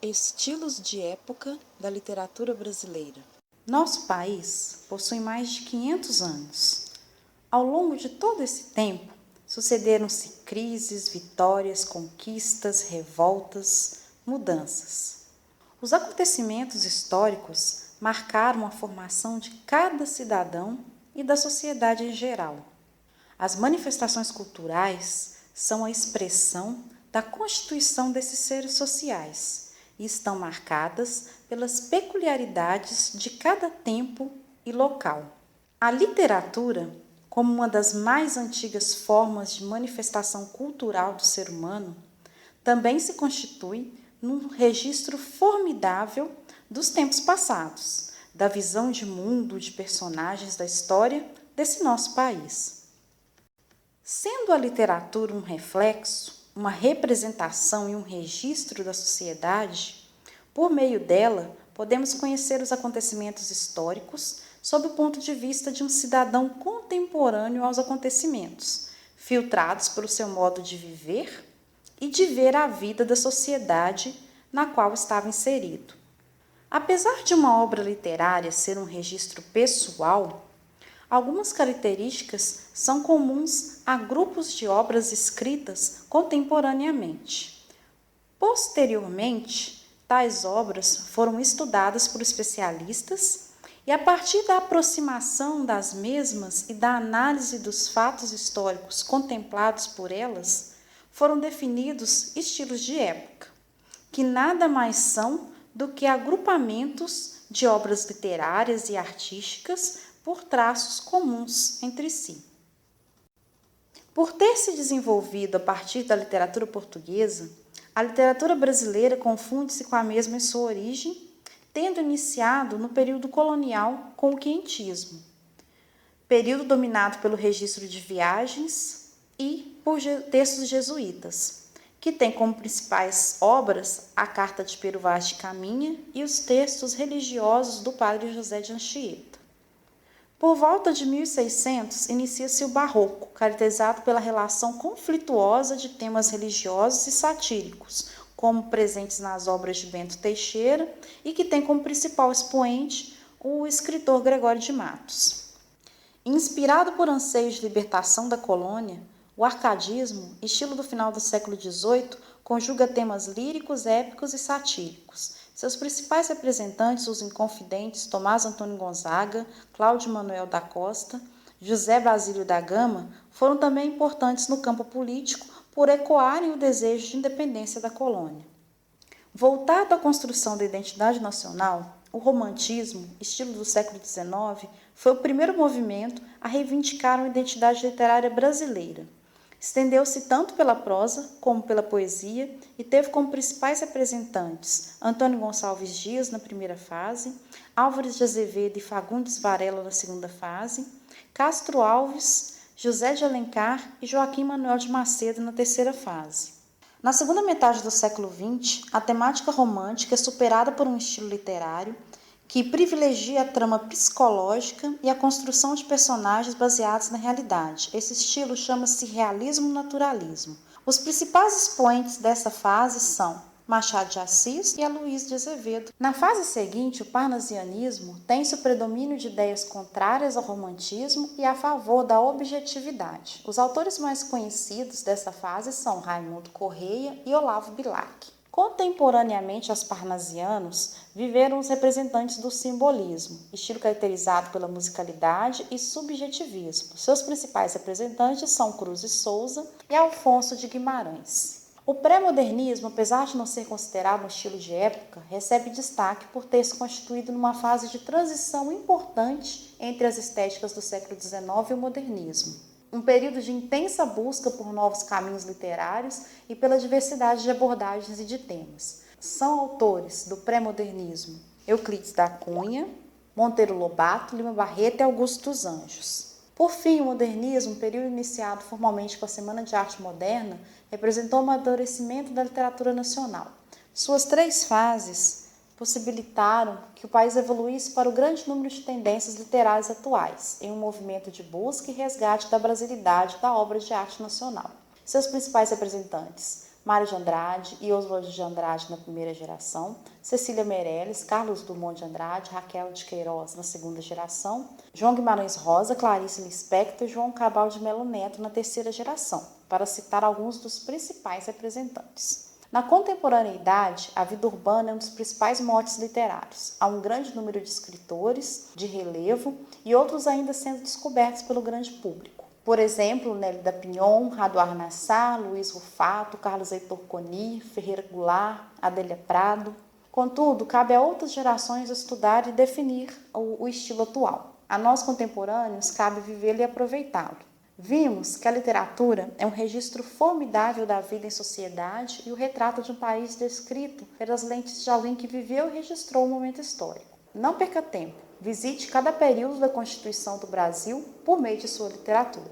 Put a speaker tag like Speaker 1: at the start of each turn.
Speaker 1: Estilos de época da literatura brasileira.
Speaker 2: Nosso país possui mais de 500 anos. Ao longo de todo esse tempo, sucederam-se crises, vitórias, conquistas, revoltas, mudanças. Os acontecimentos históricos marcaram a formação de cada cidadão e da sociedade em geral. As manifestações culturais são a expressão da constituição desses seres sociais e estão marcadas pelas peculiaridades de cada tempo e local. A literatura, como uma das mais antigas formas de manifestação cultural do ser humano, também se constitui num registro formidável dos tempos passados, da visão de mundo de personagens da história desse nosso país. Sendo a literatura um reflexo, uma representação e um registro da sociedade, por meio dela, podemos conhecer os acontecimentos históricos sob o ponto de vista de um cidadão contemporâneo aos acontecimentos, filtrados pelo seu modo de viver e de ver a vida da sociedade na qual estava inserido. Apesar de uma obra literária ser um registro pessoal, algumas características são comuns a grupos de obras escritas contemporaneamente. Posteriormente, tais obras foram estudadas por especialistas e, a partir da aproximação das mesmas e da análise dos fatos históricos contemplados por elas, foram definidos estilos de época, que nada mais são do que agrupamentos de obras literárias e artísticas por traços comuns entre si. Por ter se desenvolvido a partir da literatura portuguesa, a literatura brasileira confunde-se com a mesma em sua origem, tendo iniciado no período colonial com o quientismo, período dominado pelo registro de viagens e por textos jesuítas, que tem como principais obras a Carta de Pero Vaz de Caminha e os textos religiosos do padre José de Anchieta. Por volta de 1600, inicia-se o Barroco, caracterizado pela relação conflituosa de temas religiosos e satíricos, como presentes nas obras de Bento Teixeira, e que tem como principal expoente o escritor Gregório de Matos. Inspirado por anseios de libertação da colônia, o arcadismo, estilo do final do século XVIII, conjuga temas líricos, épicos e satíricos. Seus principais representantes, os inconfidentes Tomás Antônio Gonzaga, Cláudio Manuel da Costa, José Basílio da Gama, foram também importantes no campo político por ecoarem o desejo de independência da colônia. Voltado à construção da identidade nacional, o romantismo, estilo do século XIX, foi o primeiro movimento a reivindicar uma identidade literária brasileira. Estendeu-se tanto pela prosa como pela poesia e teve como principais representantes Antônio Gonçalves Dias na primeira fase, Álvares de Azevedo e Fagundes Varela na segunda fase, Castro Alves, José de Alencar e Joaquim Manuel de Macedo na terceira fase. Na segunda metade do século XX, a temática romântica é superada por um estilo literário que privilegia a trama psicológica e a construção de personagens baseados na realidade. Esse estilo chama-se realismo-naturalismo. Os principais expoentes dessa fase são Machado de Assis e Aloysio de Azevedo. Na fase seguinte, o parnasianismo tem-se o predomínio de ideias contrárias ao romantismo e a favor da objetividade. Os autores mais conhecidos dessa fase são Raimundo Correia e Olavo Bilac. Contemporaneamente aos parnasianos, viveram os representantes do simbolismo, estilo caracterizado pela musicalidade e subjetivismo. Seus principais representantes são Cruz e Souza e Alfonso de Guimarães. O pré-modernismo, apesar de não ser considerado um estilo de época, recebe destaque por ter se constituído numa fase de transição importante entre as estéticas do século XIX e o modernismo. Um período de intensa busca por novos caminhos literários e pela diversidade de abordagens e de temas. São autores do pré-modernismo Euclides da Cunha, Monteiro Lobato, Lima Barreto e Augusto dos Anjos. Por fim, o modernismo, um período iniciado formalmente com a Semana de Arte Moderna, representou o amadurecimento da literatura nacional. Suas três fases possibilitaram que o país evoluísse para o grande número de tendências literárias atuais, em um movimento de busca e resgate da brasilidade da obra de arte nacional. Seus principais representantes: Mário de Andrade e Oswald de Andrade na primeira geração, Cecília Meirelles, Carlos Drummond de Andrade, Raquel de Queiroz na segunda geração, João Guimarães Rosa, Clarice Lispector e João Cabral de Melo Neto na terceira geração, para citar alguns dos principais representantes. Na contemporaneidade, a vida urbana é um dos principais motes literários. Há um grande número de escritores de relevo e outros ainda sendo descobertos pelo grande público. Por exemplo, Nélida Pinhon, Raduar Nassar, Luiz Rufato, Carlos Heitor Coni, Ferreira Goulart, Adélia Prado. Contudo, cabe a outras gerações estudar e definir o estilo atual. A nós contemporâneos cabe vivê-lo e aproveitá-lo. Vimos que a literatura é um registro formidável da vida em sociedade e o retrato de um país descrito pelas lentes de alguém que viveu e registrou o momento histórico. Não perca tempo, visite cada período da Constituição do Brasil por meio de sua literatura.